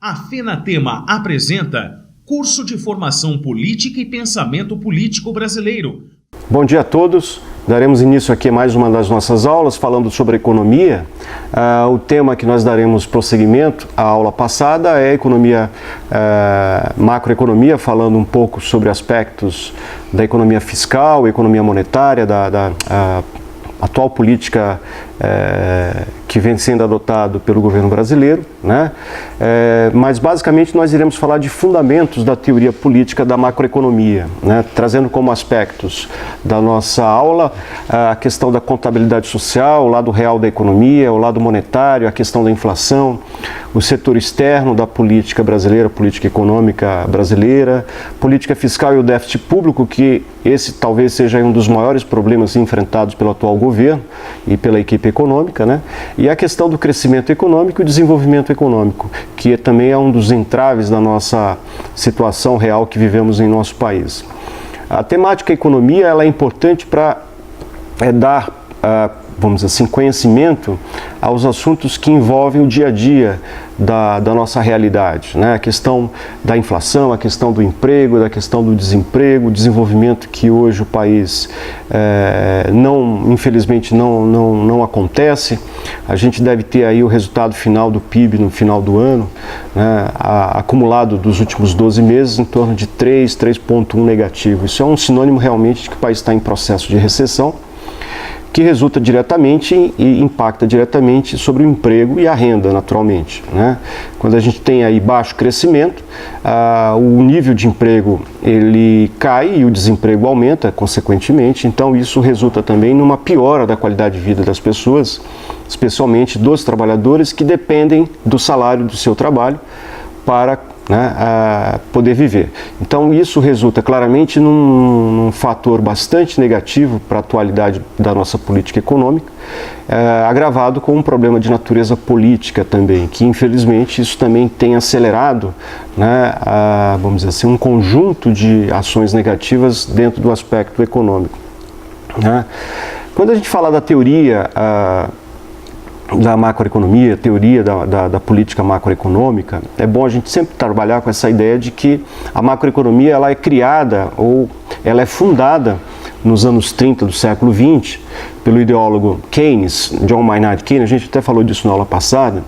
A FENATEMA apresenta Curso de Formação Política e Pensamento Político Brasileiro. Bom dia a todos. Daremos início aqui a mais uma das nossas aulas falando sobre economia. O tema que nós daremos prosseguimento à aula passada é economia, macroeconomia, falando um pouco sobre aspectos da economia fiscal, economia monetária, da atual política que vem sendo adotado pelo governo brasileiro, né? Mas basicamente nós iremos falar de fundamentos da teoria política da macroeconomia, né? Trazendo como aspectos da nossa aula a questão da contabilidade social, o lado real da economia, o lado monetário, a questão da inflação, o setor externo da política brasileira, política econômica brasileira, política fiscal e o déficit público, que esse talvez seja um dos maiores problemas enfrentados pelo atual governo e pela equipe econômica, né? E a questão do crescimento econômico e desenvolvimento econômico, que também é um dos entraves da nossa situação real que vivemos em nosso país. A temática economia ela é importante para dar, vamos dizer assim, conhecimento aos assuntos que envolvem o dia a dia da nossa realidade, né? A questão da inflação, a questão do emprego, da questão do desemprego, o desenvolvimento que hoje o país infelizmente não acontece. A gente deve ter aí o resultado final do PIB no final do ano, né? Acumulado dos últimos 12 meses em torno de 3,1 negativo. Isso é um sinônimo realmente de que o país está em processo de recessão, que resulta diretamente e impacta diretamente sobre o emprego e a renda, naturalmente, né? Quando a gente tem aí baixo crescimento, o nível de emprego ele cai e o desemprego aumenta, consequentemente, então isso resulta também numa piora da qualidade de vida das pessoas, especialmente dos trabalhadores que dependem do salário do seu trabalho para poder viver. Então isso resulta claramente num fator bastante negativo para a atualidade da nossa política econômica, agravado com um problema de natureza política também, que infelizmente isso também tem acelerado, vamos dizer assim, um conjunto de ações negativas dentro do aspecto econômico, né? Quando a gente fala da teoria da macroeconomia, teoria da política macroeconômica, é bom a gente sempre trabalhar com essa ideia de que a macroeconomia ela é criada ou ela é fundada nos anos 30 do século XX pelo ideólogo Keynes, John Maynard Keynes, a gente até falou disso na aula passada,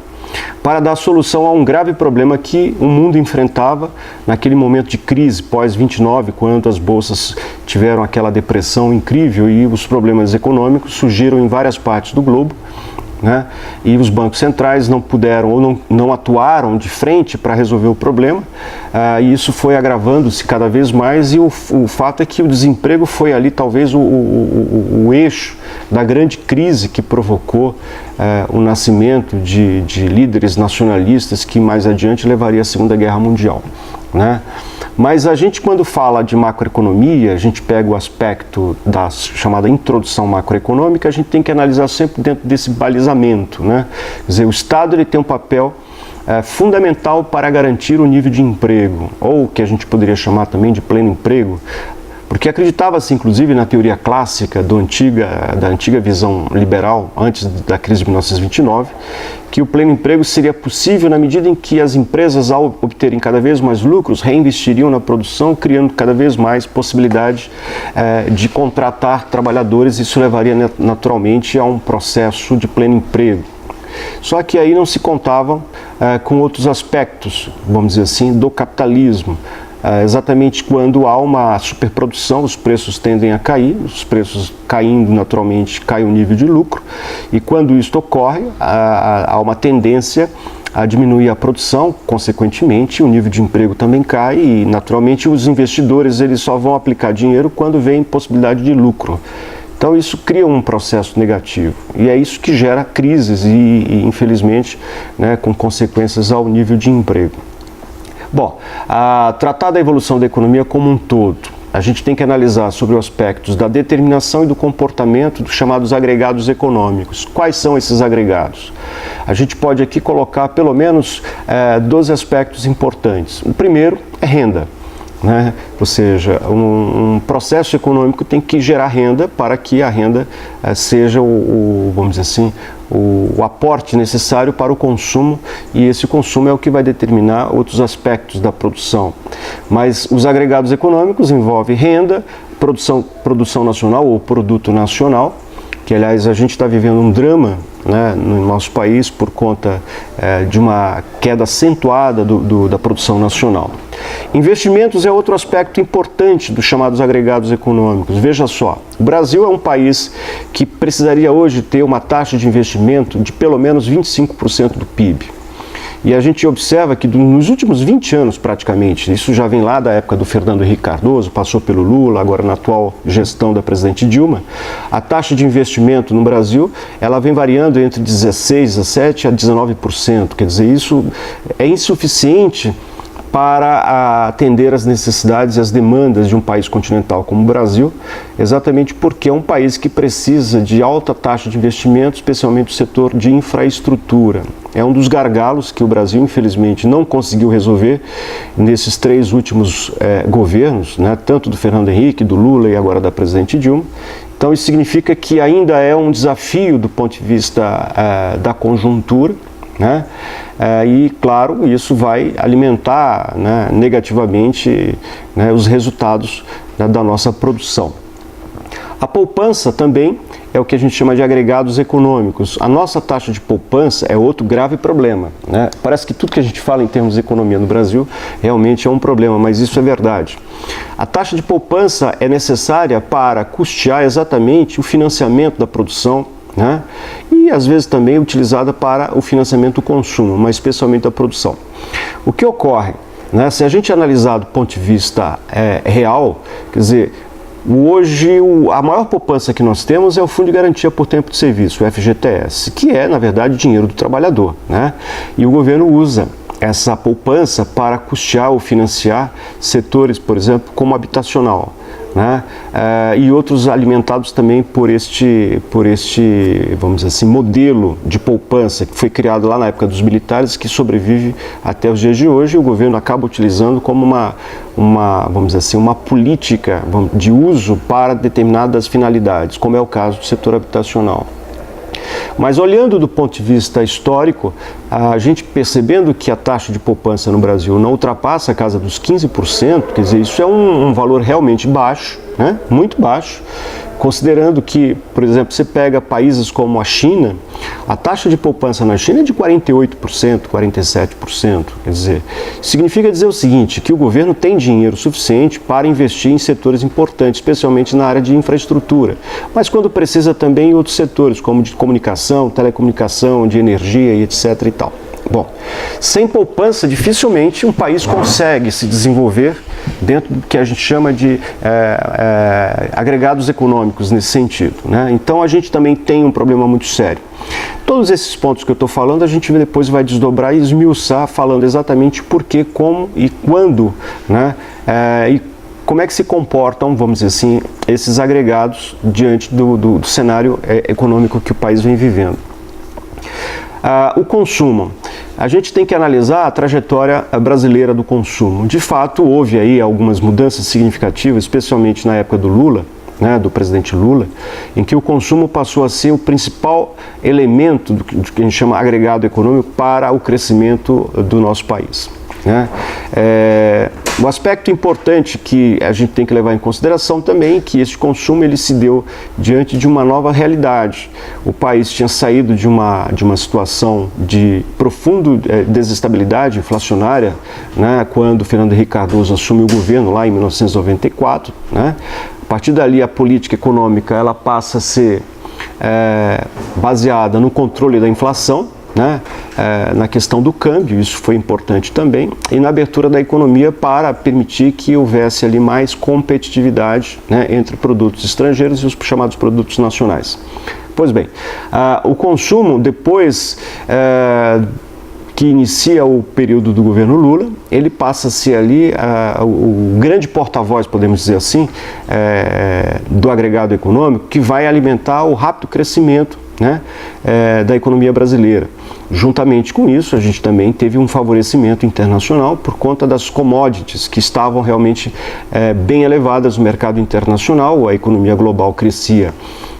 para dar solução a um grave problema que o mundo enfrentava naquele momento de crise pós-29, quando as bolsas tiveram aquela depressão incrível e os problemas econômicos surgiram em várias partes do globo, né? E os bancos centrais não puderam ou não atuaram de frente para resolver o problema, e isso foi agravando-se cada vez mais, e o fato é que o desemprego foi ali talvez o eixo da grande crise que provocou o nascimento de líderes nacionalistas que mais adiante levaria à Segunda Guerra Mundial, né? Mas a gente, quando fala de macroeconomia, a gente pega o aspecto da chamada introdução macroeconômica, a gente tem que analisar sempre dentro desse balizamento, né? Quer dizer, o Estado ele tem um papel fundamental para garantir o nível de emprego, ou que a gente poderia chamar também de pleno emprego, porque acreditava-se, inclusive, na teoria clássica da antiga visão liberal, antes da crise de 1929, que o pleno emprego seria possível na medida em que as empresas, ao obterem cada vez mais lucros, reinvestiriam na produção, criando cada vez mais possibilidade de contratar trabalhadores. Isso levaria naturalmente a um processo de pleno emprego. Só que aí não se contavam com outros aspectos, vamos dizer assim, do capitalismo. Exatamente quando há uma superprodução, os preços tendem a cair, os preços caindo naturalmente cai o nível de lucro, e quando isso ocorre, há uma tendência a diminuir a produção, consequentemente o nível de emprego também cai e naturalmente os investidores eles só vão aplicar dinheiro quando vem possibilidade de lucro. Então isso cria um processo negativo e é isso que gera crises e infelizmente, né, com consequências ao nível de emprego. Bom, tratar da evolução da economia como um todo, a gente tem que analisar sobre os aspectos da determinação e do comportamento dos chamados agregados econômicos. Quais são esses agregados? A gente pode aqui colocar pelo menos 12 aspectos importantes. O primeiro é renda. né? Ou seja, um processo econômico tem que gerar renda para que a renda seja vamos dizer assim, o aporte necessário para o consumo, e esse consumo é o que vai determinar outros aspectos da produção. Mas os agregados econômicos envolvem renda, produção nacional ou produto nacional, que aliás a gente está vivendo um drama, né, no nosso país por conta de uma queda acentuada da produção nacional. Investimentos é outro aspecto importante dos chamados agregados econômicos. Veja só, o Brasil é um país que precisaria hoje ter uma taxa de investimento de pelo menos 25% do PIB. E a gente observa que nos últimos 20 anos praticamente, isso já vem lá da época do Fernando Henrique Cardoso, passou pelo Lula, agora na atual gestão da presidente Dilma, a taxa de investimento no Brasil, ela vem variando entre 16, 17 a 19%, quer dizer, isso é insuficiente para atender às necessidades e às demandas de um país continental como o Brasil, exatamente porque é um país que precisa de alta taxa de investimento, especialmente no setor de infraestrutura. É um dos gargalos que o Brasil, infelizmente, não conseguiu resolver nesses 3 últimos governos, né, tanto do Fernando Henrique, do Lula e agora da presidente Dilma. Então isso significa que ainda é um desafio do ponto de vista da conjuntura, né? E, claro, isso vai alimentar, né, negativamente, né, os resultados, né, da nossa produção. A poupança também é o que a gente chama de agregados econômicos. A nossa taxa de poupança é outro grave problema, né? Parece que tudo que a gente fala em termos de economia no Brasil realmente é um problema, mas isso é verdade. A taxa de poupança é necessária para custear exatamente o financiamento da produção, né? E às vezes também utilizada para o financiamento do consumo, mas especialmente da produção. O que ocorre, né, se a gente analisar do ponto de vista real, quer dizer, hoje a maior poupança que nós temos é o Fundo de Garantia por Tempo de Serviço, o FGTS, que é, na verdade, dinheiro do trabalhador, né? E o governo usa essa poupança para custear ou financiar setores, por exemplo, como habitacional, né? E outros alimentados também por este, vamos dizer assim, modelo de poupança que foi criado lá na época dos militares, que sobrevive até os dias de hoje, e o governo acaba utilizando como vamos dizer assim, uma política de uso para determinadas finalidades, como é o caso do setor habitacional. Mas olhando do ponto de vista histórico, a gente percebendo que a taxa de poupança no Brasil não ultrapassa a casa dos 15%, quer dizer, isso é um valor realmente baixo, né? Muito baixo, considerando que, por exemplo, você pega países como a China, a taxa de poupança na China é de 48%, 47%, quer dizer, significa dizer o seguinte, que o governo tem dinheiro suficiente para investir em setores importantes, especialmente na área de infraestrutura, mas quando precisa também em outros setores, como de comunicação, telecomunicação, de energia e etc. e tal. Bom, sem poupança, dificilmente um país consegue se desenvolver dentro do que a gente chama de agregados econômicos nesse sentido, né? Então a gente também tem um problema muito sério. Todos esses pontos que eu estou falando, a gente depois vai desdobrar e esmiuçar, falando exatamente por que, como e quando, né? E como é que se comportam, vamos dizer assim, esses agregados diante do cenário econômico que o país vem vivendo. O consumo. A gente tem que analisar a trajetória brasileira do consumo. De fato, houve aí algumas mudanças significativas, especialmente na época do Lula, né, do presidente Lula, em que o consumo passou a ser o principal elemento do que a gente chama agregado econômico para o crescimento do nosso país, né? O aspecto importante que a gente tem que levar em consideração também é que esse consumo ele se deu diante de uma nova realidade. O país tinha saído de uma situação de profunda desestabilidade inflacionária, né, quando Fernando Henrique Cardoso assumiu o governo lá em 1994, né? A partir dali a política econômica ela passa a ser baseada no controle da inflação, né, na questão do câmbio, isso foi importante também, e na abertura da economia para permitir que houvesse ali mais competitividade, né, entre produtos estrangeiros e os chamados produtos nacionais. Pois bem, o consumo depois que inicia o período do governo Lula, ele passa a ser ali o grande porta-voz, podemos dizer assim, do agregado econômico, que vai alimentar o rápido crescimento, né, da economia brasileira. Juntamente com isso, a gente também teve um favorecimento internacional por conta das commodities que estavam realmente bem elevadas no mercado internacional. A economia global crescia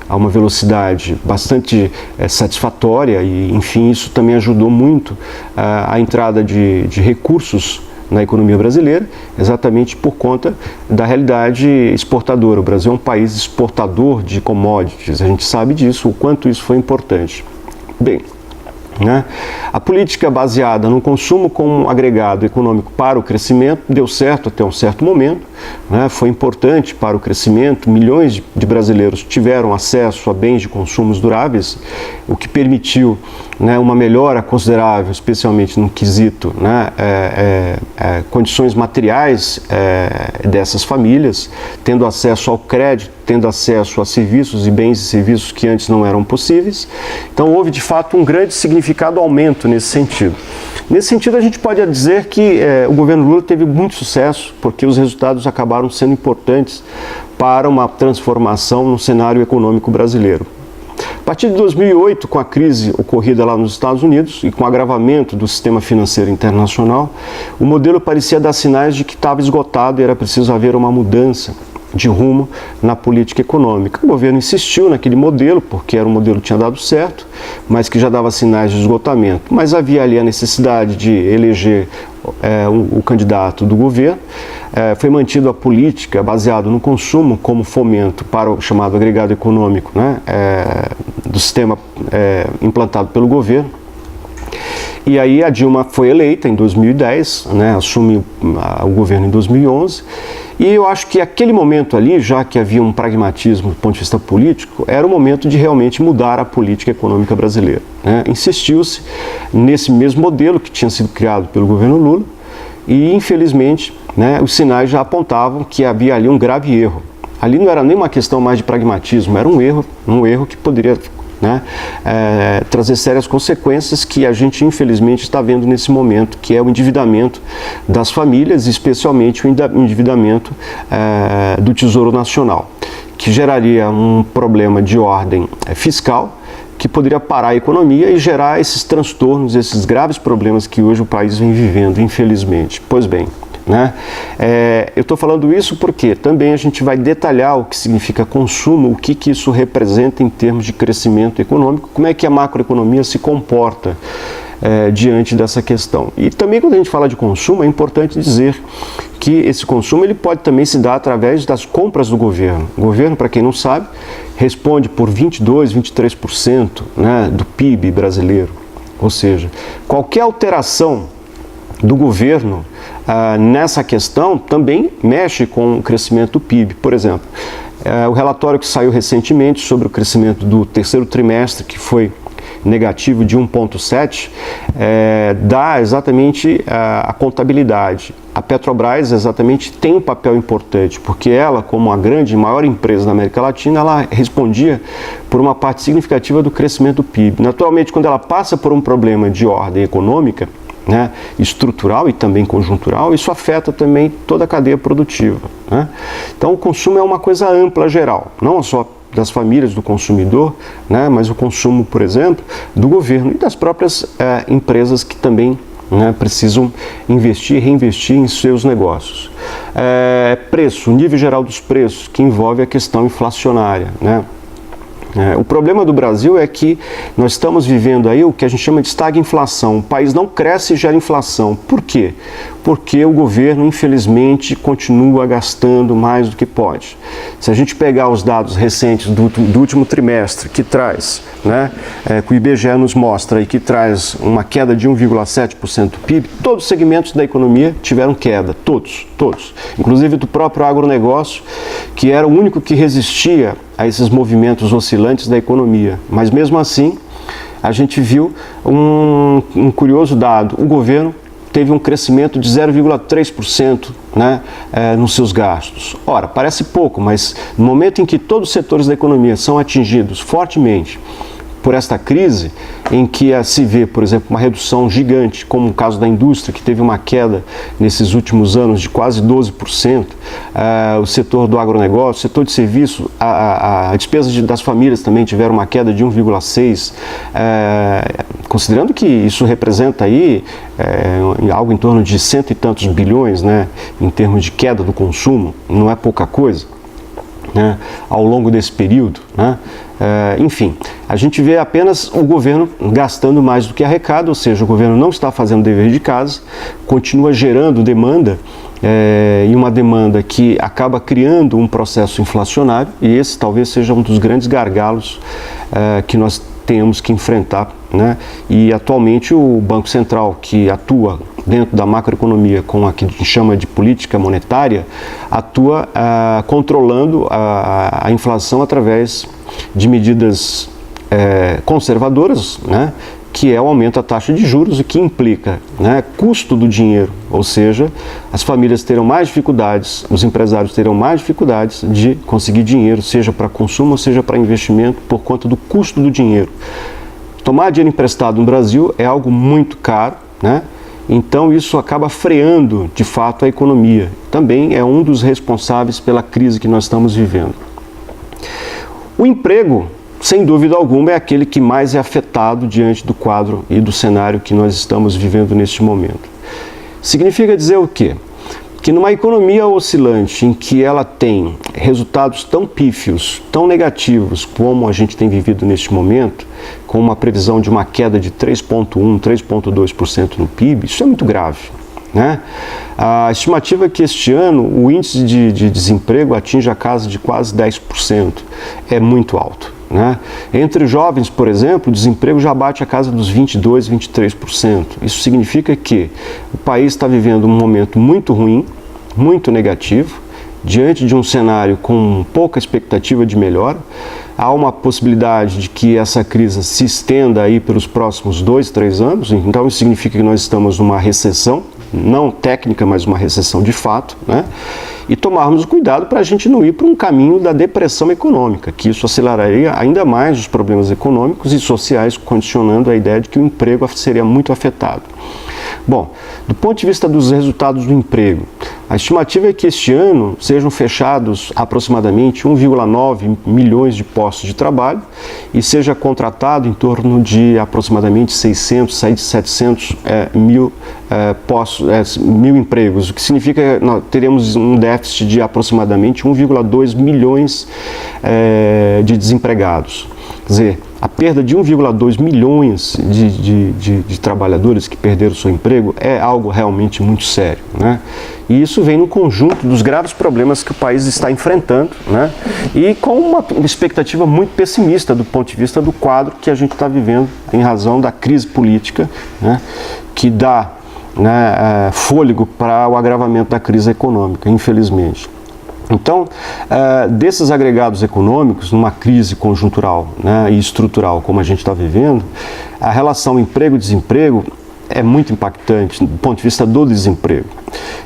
a uma velocidade bastante satisfatória e, enfim, isso também ajudou muito a entrada de recursos na economia brasileira, exatamente por conta da realidade exportadora. O Brasil é um país exportador de commodities, a gente sabe disso, o quanto isso foi importante. Bem, né? A política baseada no consumo como um agregado econômico para o crescimento deu certo até um certo momento, né? Foi importante para o crescimento, milhões de brasileiros tiveram acesso a bens de consumos duráveis, o que permitiu, né, uma melhora considerável, especialmente no quesito, né, condições materiais dessas famílias, tendo acesso ao crédito, tendo acesso a serviços e bens e serviços que antes não eram possíveis. Então houve de fato um grande significado aumento nesse sentido. Nesse sentido a gente pode dizer que o governo Lula teve muito sucesso, porque os resultados acabaram sendo importantes para uma transformação no cenário econômico brasileiro. A partir de 2008, com a crise ocorrida lá nos Estados Unidos e com o agravamento do sistema financeiro internacional, o modelo parecia dar sinais de que estava esgotado e era preciso haver uma mudança de rumo na política econômica. O governo insistiu naquele modelo, porque era um modelo que tinha dado certo, mas que já dava sinais de esgotamento. Mas havia ali a necessidade de eleger o candidato do governo. Foi mantida a política baseada no consumo como fomento para o chamado agregado econômico, né, do sistema implantado pelo governo. E aí a Dilma foi eleita em 2010, né, assume o governo em 2011, e eu acho que aquele momento ali, já que havia um pragmatismo do ponto de vista político, era o momento de realmente mudar a política econômica brasileira, né? Insistiu-se nesse mesmo modelo que tinha sido criado pelo governo Lula e, infelizmente, né, os sinais já apontavam que havia ali um grave erro. Ali não era nem uma questão mais de pragmatismo, era um erro que poderia, né, trazer sérias consequências que a gente infelizmente está vendo nesse momento, que é o endividamento das famílias, especialmente o endividamento do Tesouro Nacional, que geraria um problema de ordem fiscal, que poderia parar a economia e gerar esses transtornos, esses graves problemas que hoje o país vem vivendo, infelizmente. Pois bem, né? Eu estou falando isso porque também a gente vai detalhar o que significa consumo, o que isso representa em termos de crescimento econômico, como é que a macroeconomia se comporta diante dessa questão. E também quando a gente fala de consumo, é importante dizer que esse consumo ele pode também se dar através das compras do governo. O governo, para quem não sabe, responde por 22%, 23%, né, do PIB brasileiro. Ou seja, qualquer alteração do governo nessa questão também mexe com o crescimento do PIB. Por exemplo, o relatório que saiu recentemente sobre o crescimento do terceiro trimestre, que foi negativo de 1,7, dá exatamente a contabilidade. A Petrobras exatamente tem um papel importante, porque ela, como a grande, maior empresa da América Latina, ela respondia por uma parte significativa do crescimento do PIB. Naturalmente, quando ela passa por um problema de ordem econômica, né, estrutural e também conjuntural, isso afeta também toda a cadeia produtiva, né? Então o consumo é uma coisa ampla, geral, não só das famílias, do consumidor, né, mas o consumo, por exemplo, do governo e das próprias empresas que também, né, precisam investir e reinvestir em seus negócios. Preço, nível geral dos preços, que envolve a questão inflacionária, né? O problema do Brasil é que nós estamos vivendo aí o que a gente chama de estagflação. O país não cresce e gera inflação. Por quê? Porque o governo, infelizmente, continua gastando mais do que pode. Se a gente pegar os dados recentes do último trimestre, que traz, né, que o IBGE nos mostra e que traz uma queda de 1,7% do PIB, todos os segmentos da economia tiveram queda, todos. Inclusive do próprio agronegócio, que era o único que resistia a esses movimentos oscilantes da economia. Mas mesmo assim, a gente viu um curioso dado. O governo teve um crescimento de 0,3%, né, nos seus gastos. Ora, parece pouco, mas no momento em que todos os setores da economia são atingidos fortemente por esta crise, em que se vê, por exemplo, uma redução gigante, como o caso da indústria, que teve uma queda nesses últimos anos de quase 12%, o setor do agronegócio, o setor de serviço, a despesa das famílias também tiveram uma queda de 1,6%, considerando que isso representa aí algo em torno de cento e tantos bilhões, né, em termos de queda do consumo, não é pouca coisa, né, ao longo desse período, né? Enfim, a gente vê apenas o governo gastando mais do que arrecada, ou seja, o governo não está fazendo o dever de casa, continua gerando demanda, e uma demanda que acaba criando um processo inflacionário, e esse talvez seja um dos grandes gargalos que nós temos que enfrentar, né? E atualmente o Banco Central, que atua dentro da macroeconomia com a que a gente chama de política monetária, atua controlando a inflação através de medidas conservadoras, né? Que é o aumento da taxa de juros, o que implica, né, custo do dinheiro, ou seja, as famílias terão mais dificuldades, os empresários terão mais dificuldades de conseguir dinheiro, seja para consumo, seja para investimento, por conta do custo do dinheiro. Tomar dinheiro emprestado no Brasil é algo muito caro, né? Então isso acaba freando, de fato, a economia. Também é um dos responsáveis pela crise que nós estamos vivendo. O emprego, sem dúvida alguma, é aquele que mais é afetado diante do quadro e do cenário que nós estamos vivendo neste momento. Significa dizer o quê? Que numa economia oscilante, em que ela tem resultados tão pífios, tão negativos como a gente tem vivido neste momento, com uma previsão de uma queda de 3,1%, 3,2% no PIB, isso é muito grave, né? A estimativa é que este ano o índice de desemprego atinja a casa de quase 10%, é muito alto, né? Entre jovens, por exemplo, o desemprego já bate a casa dos 22%, 23%. Isso significa que o país está vivendo um momento muito ruim, muito negativo, diante de um cenário com pouca expectativa de melhora. Há uma possibilidade de que essa crise se estenda aí pelos próximos 2, 3 anos, então isso significa que nós estamos numa recessão, não técnica, mas uma recessão de fato, né? E tomarmos cuidado para a gente não ir para um caminho da depressão econômica, que isso aceleraria ainda mais os problemas econômicos e sociais, condicionando a ideia de que o emprego seria muito afetado. Bom, do ponto de vista dos resultados do emprego, a estimativa é que este ano sejam fechados aproximadamente 1,9 milhões de postos de trabalho e seja contratado em torno de aproximadamente 600, 700 mil empregos, o que significa que nós teremos um déficit de aproximadamente 1,2 milhões de desempregados. Quer dizer, a perda de 1,2 milhões de trabalhadores que perderam seu emprego é algo realmente muito sério, né? E isso vem no conjunto dos graves problemas que o país está enfrentando, né? E com uma expectativa muito pessimista do ponto de vista do quadro que a gente está vivendo em razão da crise política, né? Que dá, né, fôlego para o agravamento da crise econômica, infelizmente. Então, desses agregados econômicos, numa crise conjuntural, né, e estrutural como a gente está vivendo, a relação emprego-desemprego é muito impactante do ponto de vista do desemprego.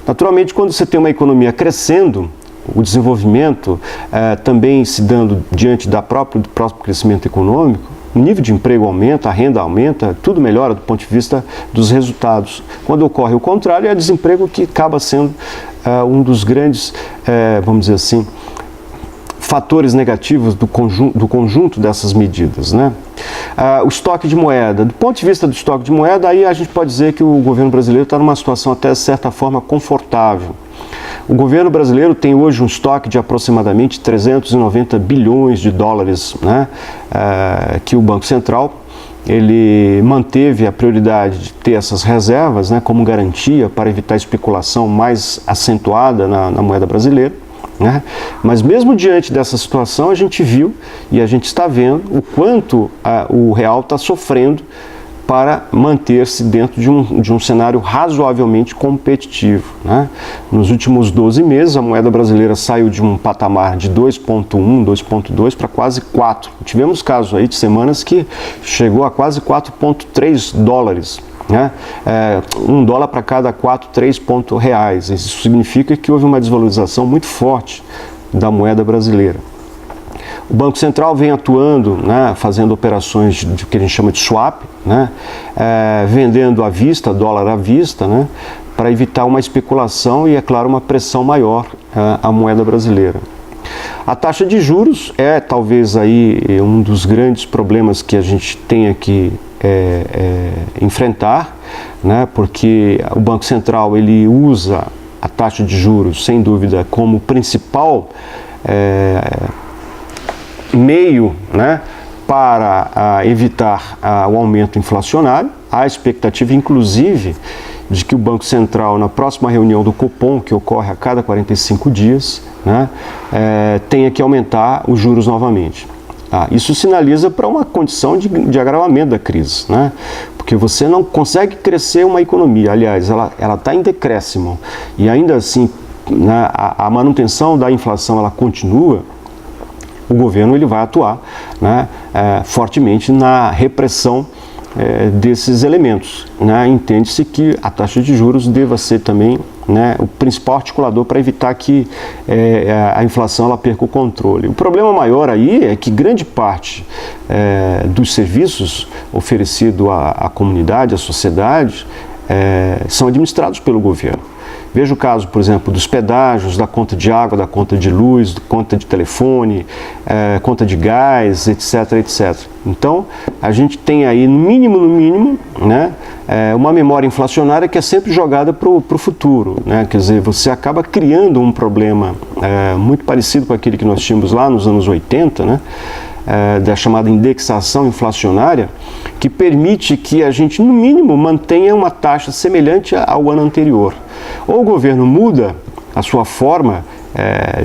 Naturalmente, quando você tem uma economia crescendo, o desenvolvimento também se dando diante do próprio crescimento econômico, o nível de emprego aumenta, a renda aumenta, tudo melhora do ponto de vista dos resultados. Quando ocorre o contrário, é desemprego que acaba sendo um dos grandes, vamos dizer assim, fatores negativos do conjunto dessas medidas, né? O estoque de moeda. Do ponto de vista do estoque de moeda, aí a gente pode dizer que o governo brasileiro está numa situação até de certa forma confortável. O governo brasileiro tem hoje um estoque de aproximadamente 390 bilhões de dólares, né, que o Banco Central ele manteve a prioridade de ter essas reservas, né, como garantia para evitar especulação mais acentuada na moeda brasileira, né? Mas mesmo diante dessa situação a gente viu e a gente está vendo o quanto o real está sofrendo para manter-se dentro de um cenário razoavelmente competitivo, né? Nos últimos 12 meses, a moeda brasileira saiu de um patamar de 2,1, 2,2 para quase 4. Tivemos casos aí de semanas que chegou a quase 4,3 dólares, né? $1 para cada 3 reais. Isso significa que houve uma desvalorização muito forte da moeda brasileira. O Banco Central vem atuando, né, fazendo operações de que a gente chama de swap, né, vendendo à vista, dólar à vista, né, para evitar uma especulação e, é claro, uma pressão maior à moeda brasileira. A taxa de juros é talvez aí um dos grandes problemas que a gente tenha que enfrentar, né, porque o Banco Central ele usa a taxa de juros, sem dúvida, como principal meio, né, para evitar o aumento inflacionário. Há expectativa, inclusive, de que o Banco Central, na próxima reunião do Copom, que ocorre a cada 45 dias, né, tenha que aumentar os juros novamente. Isso sinaliza para uma condição de agravamento da crise, né? Porque você não consegue crescer uma economia, aliás, ela está em decréscimo, e ainda assim, né, a manutenção da inflação ela continua. O governo ele vai atuar, né, fortemente na repressão desses elementos, né? Entende-se que a taxa de juros deva ser também, né, o principal articulador para evitar que a inflação ela perca o controle. O problema maior aí é que grande parte dos serviços oferecidos à comunidade, à sociedade, são administrados pelo governo. Veja o caso, por exemplo, dos pedágios, da conta de água, da conta de luz, da conta de telefone, conta de gás, etc, etc. Então, a gente tem aí, no mínimo, né, uma memória inflacionária que é sempre jogada para o futuro, né? Quer dizer, você acaba criando um problema muito parecido com aquele que nós tínhamos lá nos anos 80, né? Da chamada indexação inflacionária, que permite que a gente, no mínimo, mantenha uma taxa semelhante ao ano anterior. Ou o governo muda a sua forma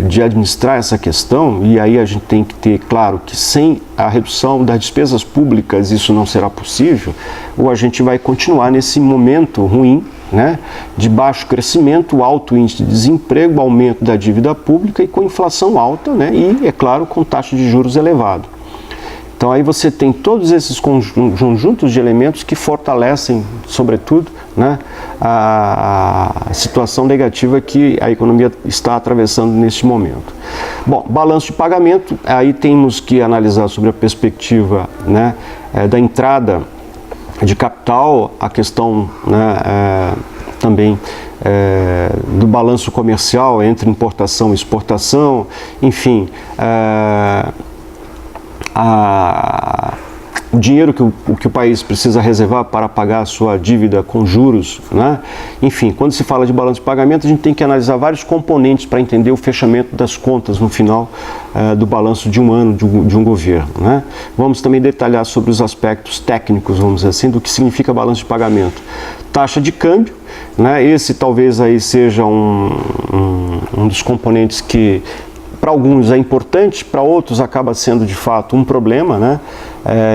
de administrar essa questão, e aí a gente tem que ter claro que sem a redução das despesas públicas isso não será possível, ou a gente vai continuar nesse momento ruim, né, de baixo crescimento, alto índice de desemprego, aumento da dívida pública e com inflação alta, né, e, é claro, com taxa de juros elevado. Então aí você tem todos esses conjuntos de elementos que fortalecem, sobretudo, né, a situação negativa que a economia está atravessando neste momento. Bom, balanço de pagamento, aí temos que analisar sobre a perspectiva, né, da entrada de capital, a questão, né, também do balanço comercial entre importação e exportação, enfim, o dinheiro que o país precisa reservar para pagar a sua dívida com juros, né? Enfim, quando se fala de balanço de pagamento, a gente tem que analisar vários componentes para entender o fechamento das contas no final do balanço de um ano de um governo, né? Vamos também detalhar sobre os aspectos técnicos, vamos dizer assim, do que significa balanço de pagamento. Taxa de câmbio, né? Esse talvez aí seja um dos componentes que para alguns é importante, para outros acaba sendo de fato um problema, né?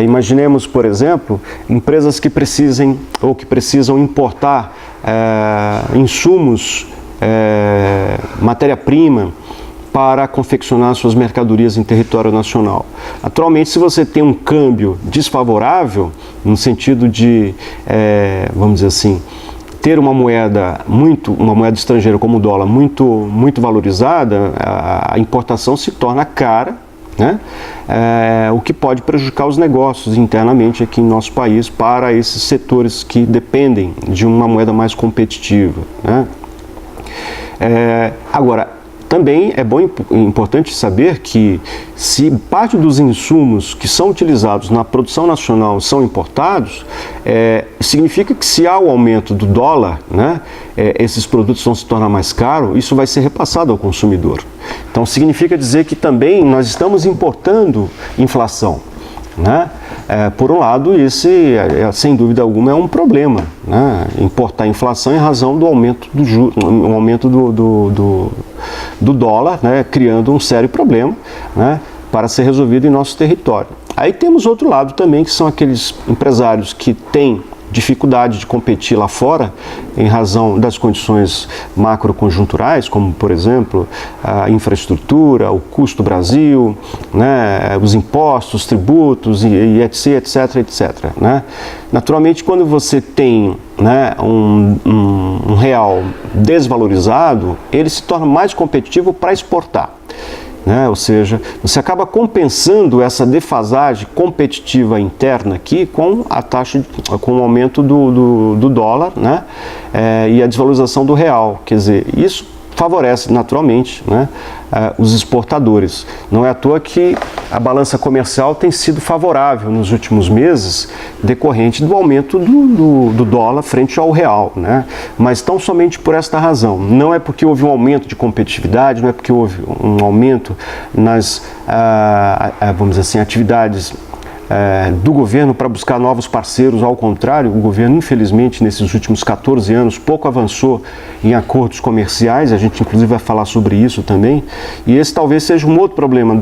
Imaginemos, por exemplo, empresas que precisem ou que precisam importar insumos, matéria-prima para confeccionar suas mercadorias em território nacional. Atualmente, se você tem um câmbio desfavorável, no sentido de, vamos dizer assim, ter uma moeda estrangeira como o dólar muito valorizada, a importação se torna cara, né? O que pode prejudicar os negócios internamente aqui em nosso país para esses setores que dependem de uma moeda mais competitiva, né? Agora, também é importante saber que se parte dos insumos que são utilizados na produção nacional são importados, significa que se há o aumento do dólar, né, esses produtos vão se tornar mais caros, isso vai ser repassado ao consumidor. Então significa dizer que também nós estamos importando inflação, né? Por um lado, esse, sem dúvida alguma, é um problema, né? Importar inflação em razão do aumento do dólar, né? Criando um sério problema, né? Para ser resolvido em nosso território. Aí temos outro lado também, que são aqueles empresários que têm dificuldade de competir lá fora em razão das condições macroconjunturais, como, por exemplo, a infraestrutura, o custo do Brasil, né, os impostos, tributos, e etc, etc. Né? Naturalmente, quando você tem, né, um real desvalorizado, ele se torna mais competitivo para exportar. né? Ou seja, você acaba compensando essa defasagem competitiva interna aqui com a taxa, com o aumento do dólar, né? E a desvalorização do real. Quer dizer, isso favorece naturalmente, né, os exportadores. Não é à toa que a balança comercial tem sido favorável nos últimos meses, decorrente do aumento do dólar frente ao real, né? Mas tão somente por esta razão. Não é porque houve um aumento de competitividade, não é porque houve um aumento nas, vamos dizer assim, atividades do governo para buscar novos parceiros. Ao contrário, o governo, infelizmente, nesses últimos 14 anos, pouco avançou em acordos comerciais, a gente inclusive vai falar sobre isso também, e esse talvez seja um outro problema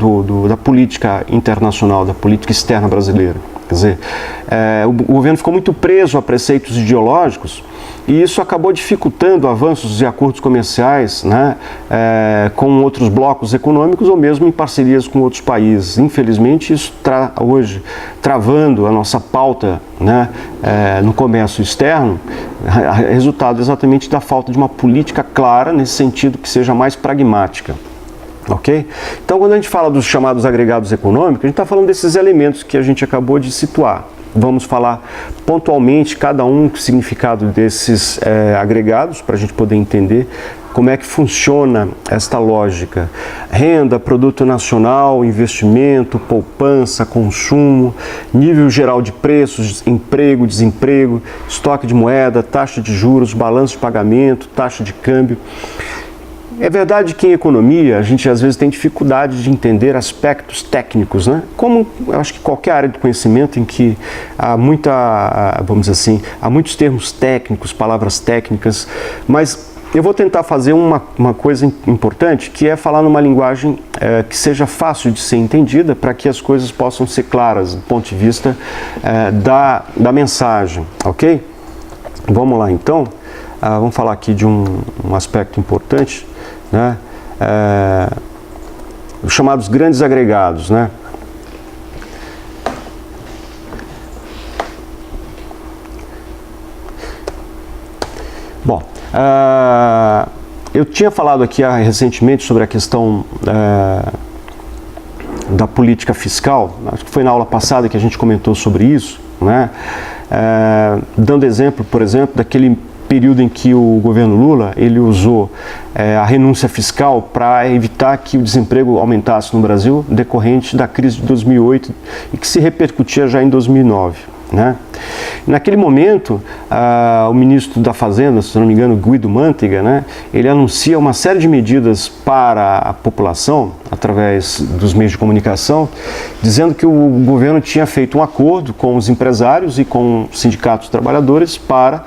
da política internacional, da política externa brasileira. Quer dizer, o governo ficou muito preso a preceitos ideológicos e isso acabou dificultando avanços de acordos comerciais, né, com outros blocos econômicos ou mesmo em parcerias com outros países. Infelizmente, isso está hoje travando a nossa pauta, né, no comércio externo, resultado exatamente da falta de uma política clara nesse sentido que seja mais pragmática. Ok? Então, quando a gente fala dos chamados agregados econômicos, a gente está falando desses elementos que a gente acabou de situar. Vamos falar pontualmente cada um o significado desses agregados, para a gente poder entender como é que funciona esta lógica. Renda, produto nacional, investimento, poupança, consumo, nível geral de preços, emprego, desemprego, estoque de moeda, taxa de juros, balanço de pagamento, taxa de câmbio. É verdade que em economia a gente às vezes tem dificuldade de entender aspectos técnicos, né? Como eu acho que qualquer área de conhecimento em que há vamos dizer assim, há muitos termos técnicos, palavras técnicas, mas eu vou tentar fazer uma coisa importante, que é falar numa linguagem que seja fácil de ser entendida, para que as coisas possam ser claras do ponto de vista da mensagem, ok? Vamos lá então, vamos falar aqui de um aspecto importante, né? Os chamados grandes agregados, né? Bom, eu tinha falado aqui recentemente sobre a questão da política fiscal, acho que foi na aula passada que a gente comentou sobre isso, né? Dando exemplo, por exemplo, daquele período em que o governo Lula ele usou a renúncia fiscal para evitar que o desemprego aumentasse no Brasil decorrente da crise de 2008 e que se repercutia já em 2009. Né? Naquele momento, o ministro da Fazenda, se não me engano, Guido Mantega, né, ele anuncia uma série de medidas para a população, através dos meios de comunicação, dizendo que o governo tinha feito um acordo com os empresários e com os sindicatos de trabalhadores para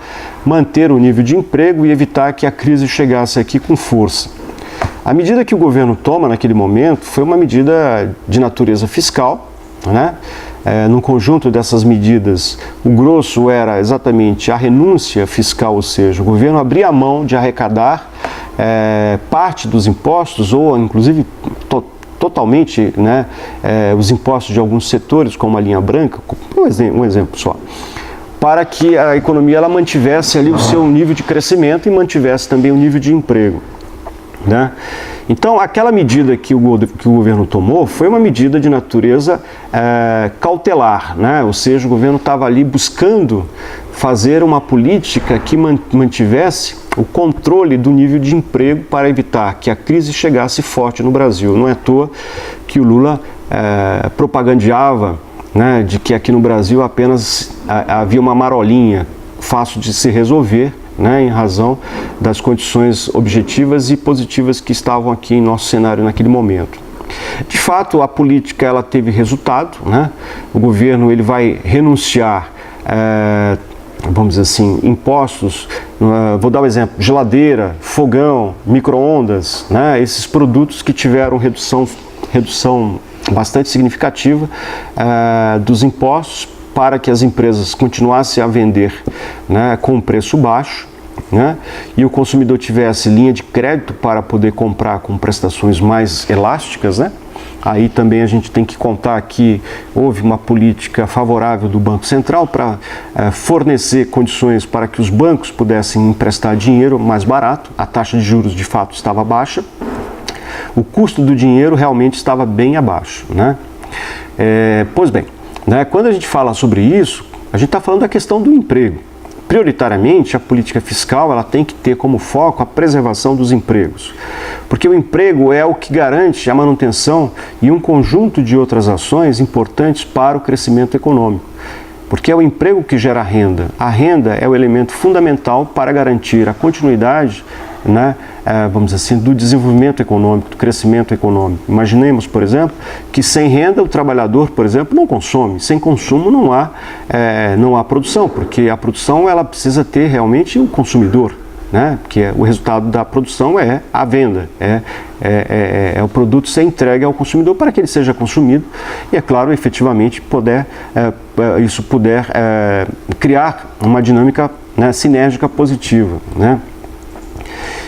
manter o nível de emprego e evitar que a crise chegasse aqui com força. A medida que o governo toma naquele momento foi uma medida de natureza fiscal, né? No conjunto dessas medidas, o grosso era exatamente a renúncia fiscal, ou seja, o governo abria a mão de arrecadar parte dos impostos, ou inclusive totalmente, né, os impostos de alguns setores, como a linha branca, um exemplo só, para que a economia ela mantivesse ali o seu nível de crescimento e mantivesse também o nível de emprego. Né? Então, aquela medida que o governo tomou foi uma medida de natureza cautelar, né? Ou seja, o governo estava ali buscando fazer uma política que mantivesse o controle do nível de emprego para evitar que a crise chegasse forte no Brasil. Não é à toa que o Lula propagandeava, né, de que aqui no Brasil apenas havia uma marolinha fácil de se resolver, né, em razão das condições objetivas e positivas que estavam aqui em nosso cenário naquele momento. De fato, a política ela teve resultado, né? O governo ele vai renunciar, vamos dizer assim, impostos, vou dar um exemplo, geladeira, fogão, micro-ondas, né? Esses produtos que tiveram redução bastante significativa dos impostos, para que as empresas continuassem a vender, né, com preço baixo, né, e o consumidor tivesse linha de crédito para poder comprar com prestações mais elásticas, né? Aí também a gente tem que contar que houve uma política favorável do Banco Central para fornecer condições para que os bancos pudessem emprestar dinheiro mais barato, a taxa de juros de fato estava baixa. o custo do dinheiro realmente estava bem abaixo, né? Pois bem, né, quando a gente fala sobre isso, a gente está falando da questão do emprego. Prioritariamente, a política fiscal ela tem que ter como foco a preservação dos empregos, porque o emprego é o que garante a manutenção e um conjunto de outras ações importantes para o crescimento econômico, porque é o emprego que gera renda. A renda é o elemento fundamental para garantir a continuidade, né, vamos dizer assim, do desenvolvimento econômico, do crescimento econômico. Imaginemos, por exemplo, que sem renda o trabalhador, por exemplo, não consome. Sem consumo não há produção, porque a produção ela precisa ter realmente o consumidor, né? Porque o resultado da produção é a venda, é o produto ser entregue ao consumidor para que ele seja consumido e, é claro, efetivamente isso puder criar uma dinâmica, né, sinérgica positiva, né?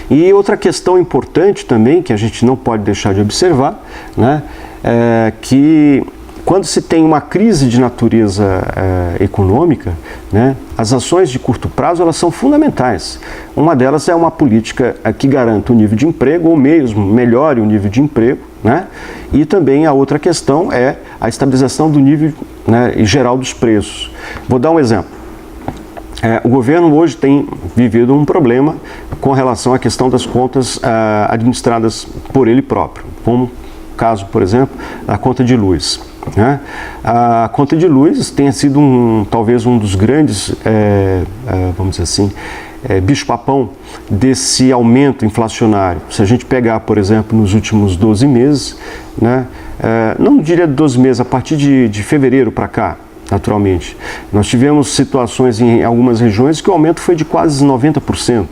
E outra questão importante também, que a gente não pode deixar de observar, né, é que quando se tem uma crise de natureza econômica, né, as ações de curto prazo elas são fundamentais. Uma delas é uma política que garanta o nível de emprego, ou mesmo melhore o nível de emprego, né, e também a outra questão é a estabilização do nível, né, geral dos preços. Vou dar um exemplo. O governo hoje tem vivido um problema com relação à questão das contas administradas por ele próprio, como o caso, por exemplo, da conta de luz, né? A conta de luz tem sido talvez um dos grandes, vamos dizer assim, bicho-papão desse aumento inflacionário. Se a gente pegar, por exemplo, nos últimos 12 meses, né, não diria 12 meses, a partir de fevereiro para cá, naturalmente, nós tivemos situações em algumas regiões que o aumento foi de quase 90%. Quer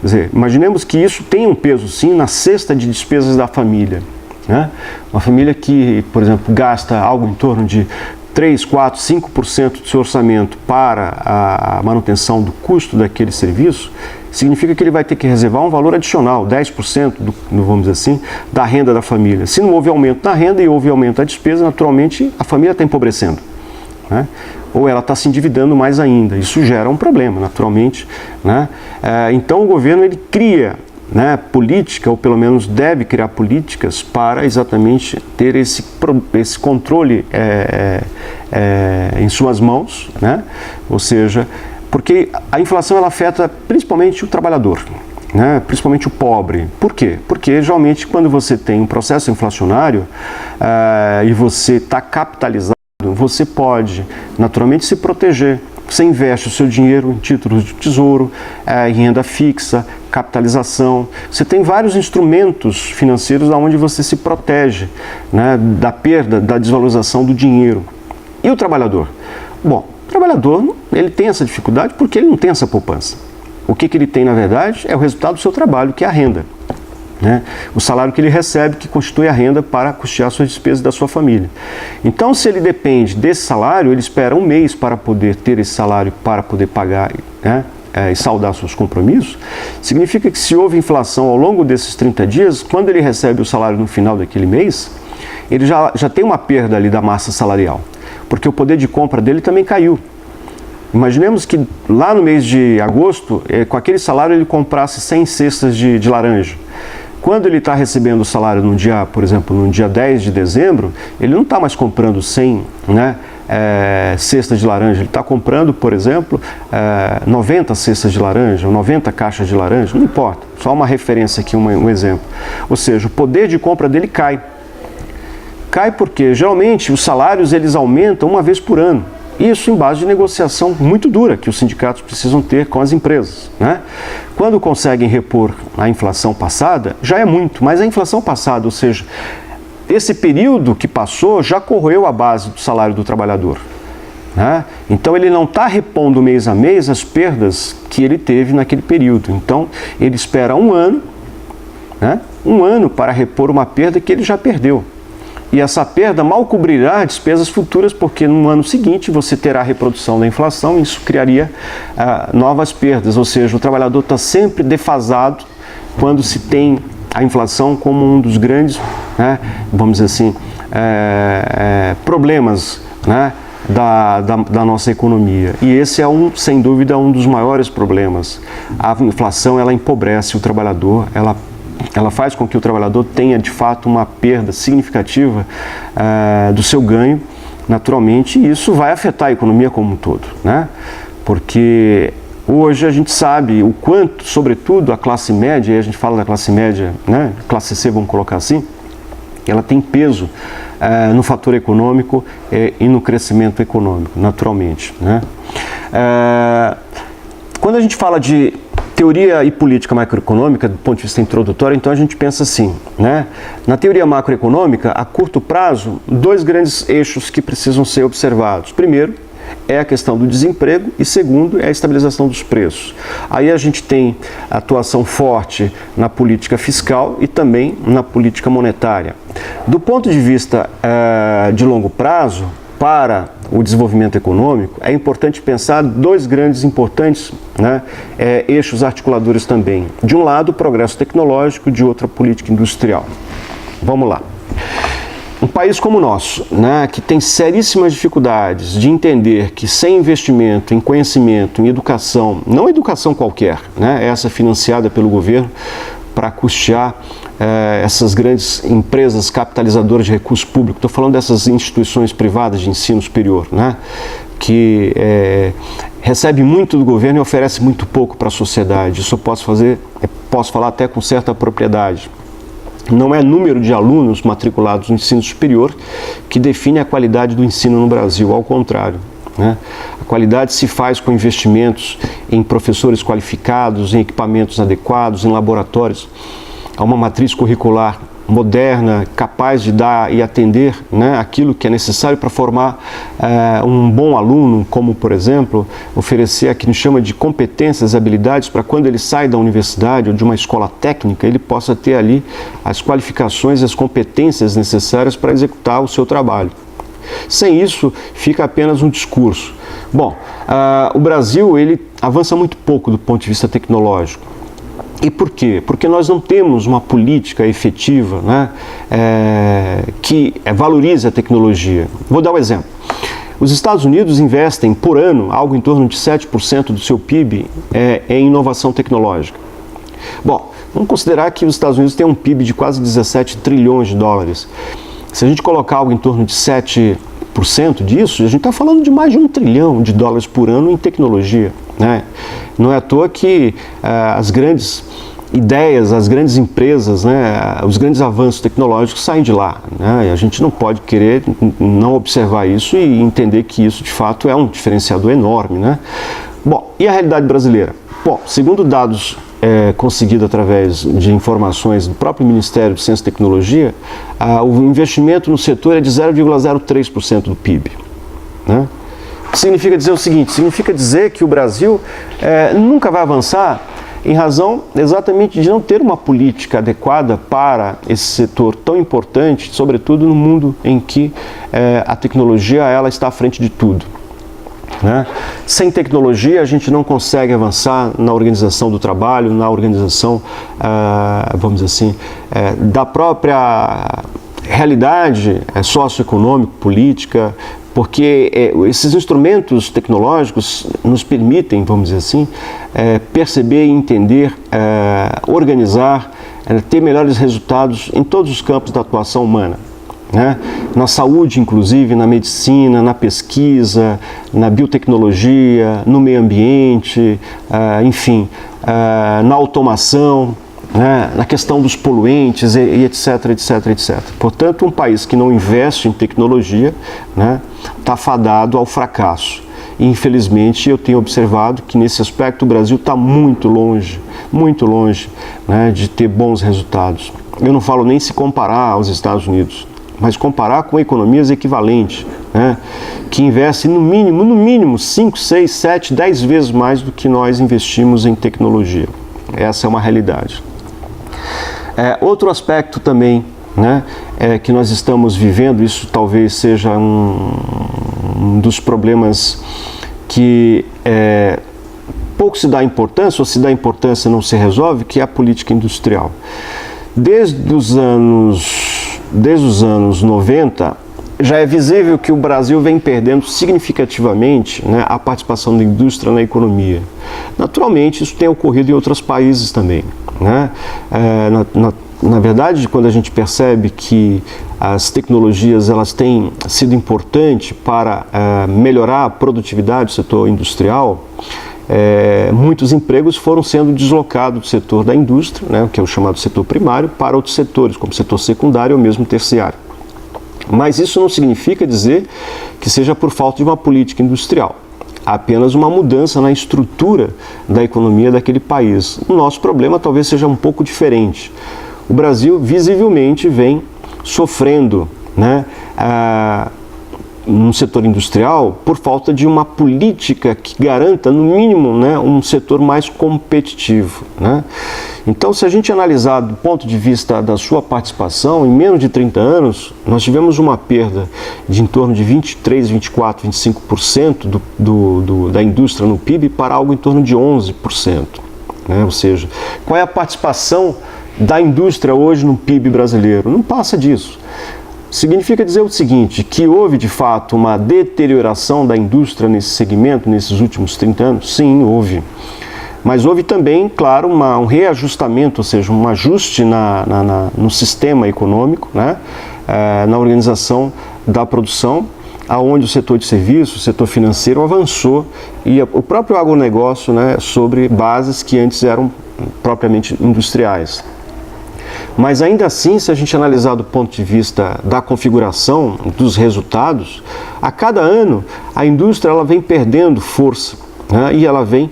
dizer, imaginemos que isso tem um peso, sim, na cesta de despesas da família, né? Uma família que, por exemplo, gasta algo em torno de 3, 4, 5% do seu orçamento para a manutenção do custo daquele serviço, significa que ele vai ter que reservar um valor adicional, 10%, vamos dizer assim, da renda da família. Se não houve aumento na renda e houve aumento da despesa, naturalmente a família está empobrecendo, né? Ou ela está se endividando mais ainda. Isso gera um problema, naturalmente, né? Então o governo ele cria, né, política, ou pelo menos deve criar políticas para exatamente ter esse controle em suas mãos, né? Ou seja, porque a inflação ela afeta principalmente o trabalhador, né, principalmente o pobre. Por quê? Porque geralmente quando você tem um processo inflacionário e você está capitalizado, você pode naturalmente se proteger. Você investe o seu dinheiro em títulos de tesouro, em renda fixa, capitalização. Você tem vários instrumentos financeiros onde você se protege, né, da perda, da desvalorização do dinheiro. E o trabalhador? Bom, o trabalhador ele tem essa dificuldade porque ele não tem essa poupança. O que ele tem, na verdade, é o resultado do seu trabalho, que é a renda, né? O salário que ele recebe, que constitui a renda para custear suas despesas da sua família. Então, se ele depende desse salário, ele espera um mês para poder ter esse salário, para poder pagar, né, e saldar seus compromissos. Significa que se houve inflação ao longo desses 30 dias, quando ele recebe o salário no final daquele mês, ele já tem uma perda ali da massa salarial, porque o poder de compra dele também caiu. Imaginemos que lá no mês de agosto, com aquele salário ele comprasse 100 cestas de laranja. Quando ele está recebendo o salário no dia, por exemplo, no dia 10 de dezembro, ele não está mais comprando 100, né, cestas de laranja, ele está comprando, por exemplo, 90 cestas de laranja, ou 90 caixas de laranja, não importa, só uma referência aqui, um exemplo. Ou seja, o poder de compra dele cai. Cai porque, geralmente, os salários eles aumentam uma vez por ano. Isso em base de negociação muito dura que os sindicatos precisam ter com as empresas, né? Quando conseguem repor a inflação passada, já é muito, mas a inflação passada, ou seja, esse período que passou já corroeu a base do salário do trabalhador, né? Então ele não está repondo mês a mês as perdas que ele teve naquele período. Então ele espera um ano, né? Um ano para repor uma perda que ele já perdeu. E essa perda mal cobrirá despesas futuras, porque no ano seguinte você terá a reprodução da inflação e isso criaria novas perdas. Ou seja, o trabalhador está sempre defasado quando se tem a inflação como um dos grandes, né, vamos dizer assim, problemas, né, da nossa economia. E esse é, sem dúvida, um dos maiores problemas. A inflação ela empobrece o trabalhador, ela ela faz com que o trabalhador tenha de fato uma perda significativa do seu ganho, naturalmente, e isso vai afetar a economia como um todo, né? Porque hoje a gente sabe o quanto, sobretudo a classe média, e a gente fala da classe média, né, classe C, vamos colocar assim, ela tem peso no fator econômico e no crescimento econômico, naturalmente, né? Quando a gente fala de teoria e política macroeconômica, do ponto de vista introdutório, então a gente pensa assim, né? Na teoria macroeconômica, a curto prazo, dois grandes eixos que precisam ser observados. Primeiro, é a questão do desemprego e segundo, é a estabilização dos preços. Aí a gente tem atuação forte na política fiscal e também na política monetária. Do ponto de vista de longo prazo, para o desenvolvimento econômico, é importante pensar dois grandes importantes, né, eixos articuladores também. De um lado, o progresso tecnológico, de outro, a política industrial. Vamos lá. Um país como o nosso, né, que tem seríssimas dificuldades de entender que sem investimento em conhecimento, em educação, não educação qualquer, né, essa financiada pelo governo para custear essas grandes empresas capitalizadoras de recursos públicos, estou falando dessas instituições privadas de ensino superior, né, que recebe muito do governo e oferece muito pouco para a sociedade. Isso eu posso falar até com certa propriedade. Não é número de alunos matriculados no ensino superior que define a qualidade do ensino no Brasil, ao contrário, né? A qualidade se faz com investimentos em professores qualificados, em equipamentos adequados, em laboratórios. Há uma matriz curricular moderna, capaz de dar e atender, né, aquilo que é necessário para formar um bom aluno, como, por exemplo, oferecer aquilo que nos chama de competências, habilidades, para quando ele sai da universidade ou de uma escola técnica, ele possa ter ali as qualificações e as competências necessárias para executar o seu trabalho. Sem isso, fica apenas um discurso. Bom, o Brasil ele avança muito pouco do ponto de vista tecnológico. E por quê? Porque nós não temos uma política efetiva, né, que valorize a tecnologia. Vou dar um exemplo. Os Estados Unidos investem por ano algo em torno de 7% do seu PIB em inovação tecnológica. Bom, vamos considerar que os Estados Unidos têm um PIB de quase 17 trilhões de dólares. Se a gente colocar algo em torno de 7% disso, a gente está falando de mais de 1 trilhão de dólares por ano em tecnologia, né? Não é à toa que as grandes ideias, as grandes empresas, né, os grandes avanços tecnológicos saem de lá, né? E a gente não pode querer não observar isso e entender que isso de fato é um diferenciador enorme, né? Bom, e a realidade brasileira? Bom, segundo dados conseguidos através de informações do próprio Ministério de Ciência e Tecnologia, o investimento no setor é de 0,03% do PIB, né? Significa dizer o seguinte, significa dizer que o Brasil nunca vai avançar em razão exatamente de não ter uma política adequada para esse setor tão importante, sobretudo no mundo em que a tecnologia ela está à frente de tudo, né? Sem tecnologia a gente não consegue avançar na organização do trabalho, na organização, vamos dizer assim, da própria realidade socioeconômica, política, porque esses instrumentos tecnológicos nos permitem, vamos dizer assim, perceber e entender, organizar, ter melhores resultados em todos os campos da atuação humana, né? Na saúde, inclusive, na medicina, na pesquisa, na biotecnologia, no meio ambiente, enfim, na automação, né, na questão dos poluentes e etc, etc, etc. Portanto, um país que não investe em tecnologia, né, está fadado ao fracasso. E, infelizmente, eu tenho observado que nesse aspecto o Brasil está muito longe, né, de ter bons resultados. Eu não falo nem se comparar aos Estados Unidos, mas comparar com economias equivalentes, né, que investem no mínimo 5, 6, 7, 10 vezes mais do que nós investimos em tecnologia. Essa é uma realidade. Outro aspecto também, né, que nós estamos vivendo, isso talvez seja um dos problemas que pouco se dá importância, ou se dá importância não se resolve, que é a política industrial. Desde os anos 90, já é visível que o Brasil vem perdendo significativamente, né, a participação da indústria na economia. Naturalmente, isso tem ocorrido em outros países também, né? Na verdade, quando a gente percebe que as tecnologias elas têm sido importantes para melhorar a produtividade do setor industrial, muitos empregos foram sendo deslocados do setor da indústria, né, que é o chamado setor primário, para outros setores, como setor secundário ou mesmo terciário. Mas isso não significa dizer que seja por falta de uma política industrial. Há apenas uma mudança na estrutura da economia daquele país. O nosso problema talvez seja um pouco diferente. O Brasil visivelmente vem sofrendo, né, no setor industrial por falta de uma política que garanta, no mínimo, né, um setor mais competitivo, né? Então, se a gente analisar do ponto de vista da sua participação, em menos de 30 anos, nós tivemos uma perda de em torno de 23, 24, 25% da indústria no PIB para algo em torno de 11%. Né? Ou seja, qual é a participação da indústria hoje no PIB brasileiro? Não passa disso. Significa dizer o seguinte, que houve de fato uma deterioração da indústria nesse segmento nesses últimos 30 anos? Sim, houve. Mas houve também, claro, um reajustamento, ou seja, um ajuste no sistema econômico, né, na organização da produção, aonde o setor de serviços, o setor financeiro avançou e o próprio agronegócio, né, sobre bases que antes eram propriamente industriais. Mas ainda assim, se a gente analisar do ponto de vista da configuração dos resultados, a cada ano a indústria ela vem perdendo força, né, e ela vem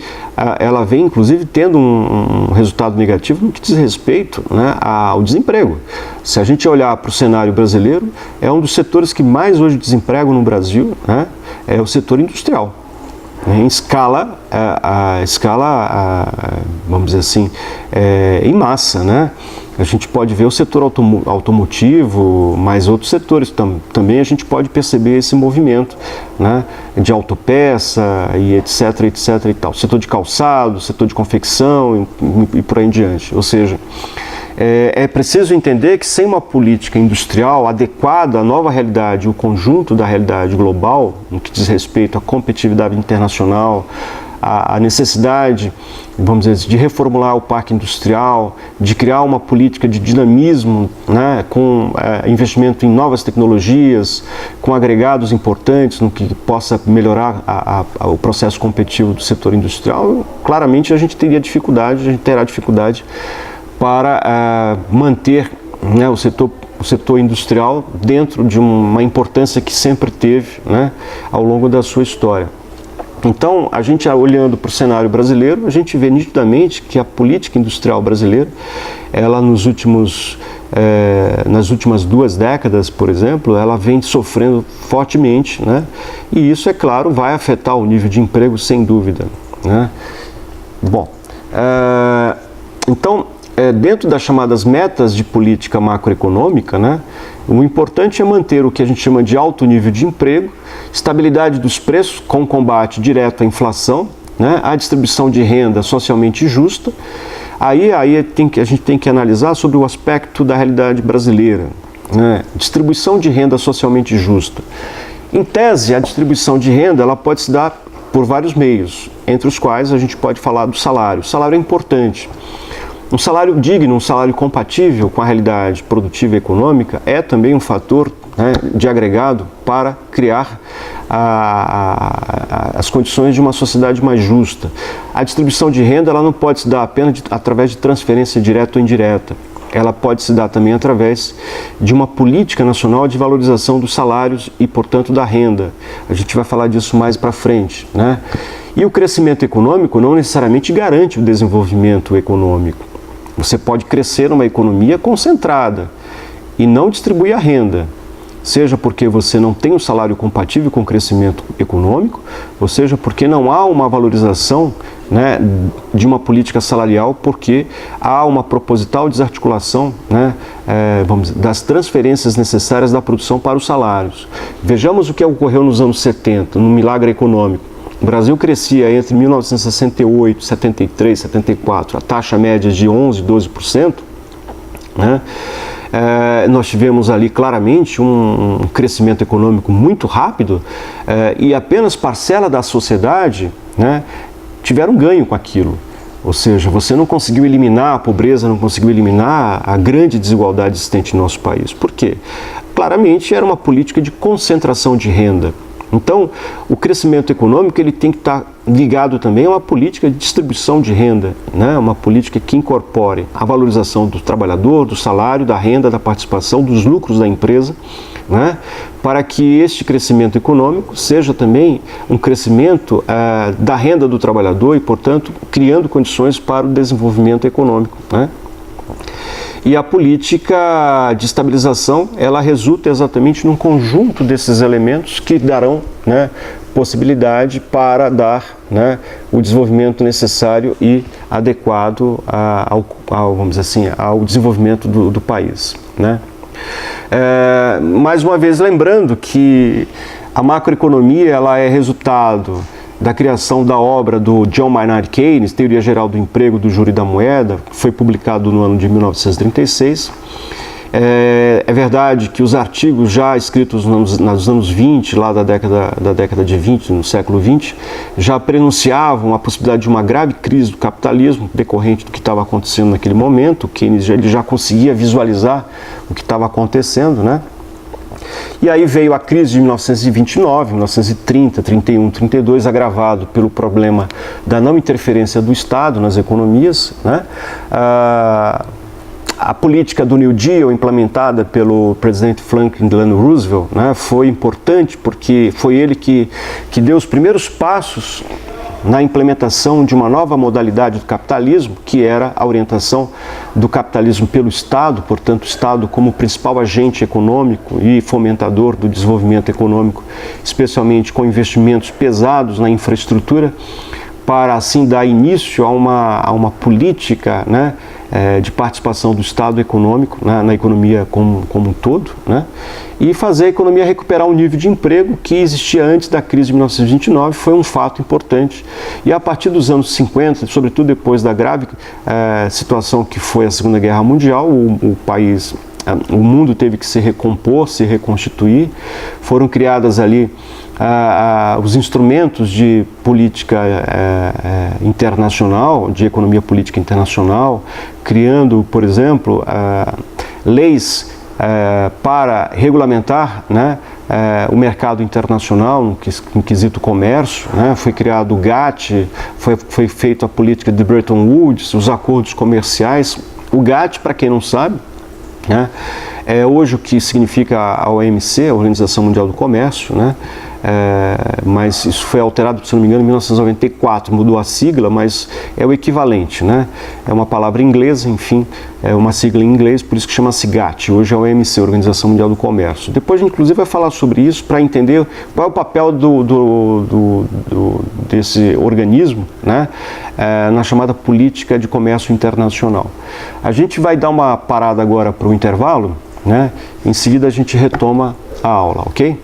inclusive tendo um resultado negativo no que diz respeito, né, ao desemprego. Se a gente olhar para o cenário brasileiro, é um dos setores que mais hoje desempregam no Brasil, né, é o setor industrial. Em escala, vamos dizer assim, em massa, né? A gente pode ver o setor automotivo, mas outros setores também a gente pode perceber esse movimento, né, de autopeça e etc, etc e tal. Setor de calçado, setor de confecção e por aí em diante. Ou seja, é preciso entender que sem uma política industrial adequada à nova realidade, o conjunto da realidade global, no que diz respeito à competitividade internacional, a necessidade, vamos dizer, de reformular o parque industrial, de criar uma política de dinamismo, né, com investimento em novas tecnologias, com agregados importantes no que possa melhorar o processo competitivo do setor industrial, claramente a gente terá dificuldade para manter, né, o setor industrial dentro de uma importância que sempre teve, né, ao longo da sua história. Então, a gente olhando para o cenário brasileiro, a gente vê nitidamente que a política industrial brasileira, ela nas últimas 2 décadas, por exemplo, ela vem sofrendo fortemente, né? E isso, é claro, vai afetar o nível de emprego, sem dúvida, né? Bom, então, dentro das chamadas metas de política macroeconômica, né, o importante é manter o que a gente chama de alto nível de emprego, estabilidade dos preços com combate direto à inflação, né, a distribuição de renda socialmente justa. Aí a gente tem que analisar sobre o aspecto da realidade brasileira, né, distribuição de renda socialmente justa. Em tese, a distribuição de renda ela pode se dar por vários meios, entre os quais a gente pode falar do salário. O salário é importante. Um salário digno, um salário compatível com a realidade produtiva e econômica é também um fator, né, de agregado para criar as condições de uma sociedade mais justa. A distribuição de renda ela não pode se dar apenas através de transferência direta ou indireta. Ela pode se dar também através de uma política nacional de valorização dos salários e, portanto, da renda. A gente vai falar disso mais para frente, né? E o crescimento econômico não necessariamente garante o desenvolvimento econômico. Você pode crescer numa economia concentrada e não distribuir a renda, seja porque você não tem um salário compatível com o crescimento econômico, ou seja porque não há uma valorização, né, de uma política salarial, porque há uma proposital desarticulação, né, das transferências necessárias da produção para os salários. Vejamos o que ocorreu nos anos 70, no milagre econômico. O Brasil crescia entre 1968, 73, 74, a taxa média de 11%, 12%, né? nós tivemos ali claramente um crescimento econômico muito rápido e apenas parcela da sociedade, né, tiveram ganho com aquilo. Ou seja, você não conseguiu eliminar a pobreza, não conseguiu eliminar a grande desigualdade existente no nosso país. Por quê? Claramente era uma política de concentração de renda. Então, o crescimento econômico ele tem que estar ligado também a uma política de distribuição de renda, né? Uma política que incorpore a valorização do trabalhador, do salário, da renda, da participação, dos lucros da empresa, né? Para que este crescimento econômico seja também um crescimento da renda do trabalhador e, portanto, criando condições para o desenvolvimento econômico, né? E a política de estabilização, ela resulta exatamente num conjunto desses elementos que darão, né, possibilidade para dar, né, o desenvolvimento necessário e adequado vamos dizer assim, ao desenvolvimento do país, né? Mais uma vez lembrando que a macroeconomia ela é resultado da criação da obra do John Maynard Keynes, Teoria Geral do Emprego, do Juro e da Moeda, que foi publicado no ano de 1936. É verdade que os artigos já escritos nos anos 20, lá da década de 20, no século 20, já prenunciavam a possibilidade de uma grave crise do capitalismo decorrente do que estava acontecendo naquele momento. Keynes ele já conseguia visualizar o que estava acontecendo, né? E aí veio a crise de 1929, 1930, 31, 32, agravado pelo problema da não interferência do Estado nas economias, né? A política do New Deal, implementada pelo presidente Franklin Delano Roosevelt, né, foi importante porque foi ele que deu os primeiros passos na implementação de uma nova modalidade do capitalismo, que era a orientação do capitalismo pelo Estado, portanto, o Estado como principal agente econômico e fomentador do desenvolvimento econômico, especialmente com investimentos pesados na infraestrutura, para assim dar início a uma política, né, de participação do Estado econômico, né, na economia como um todo, né, e fazer a economia recuperar um nível de emprego que existia antes da crise de 1929, foi um fato importante. E a partir dos anos 50, sobretudo depois da grave situação que foi a Segunda Guerra Mundial, o mundo teve que se recompor, se reconstituir, foram criadas ali os instrumentos de política internacional, de economia política internacional, criando, por exemplo, leis para regulamentar, né, o mercado internacional no quesito comércio, né? Foi criado o GATT, foi feita a política de Bretton Woods, os acordos comerciais. O GATT, para quem não sabe, né, é hoje o que significa a OMC, a Organização Mundial do Comércio, né? Mas isso foi alterado, se não me engano, em 1994, mudou a sigla, mas é o equivalente, né? É uma palavra inglesa, enfim, é uma sigla em inglês, por isso que chama-se GATT, hoje é a OMC, Organização Mundial do Comércio. Depois, inclusive, vai falar sobre isso para entender qual é o papel desse organismo, né, na chamada política de comércio internacional. A gente vai dar uma parada agora para o intervalo, né? Em seguida a gente retoma a aula, ok?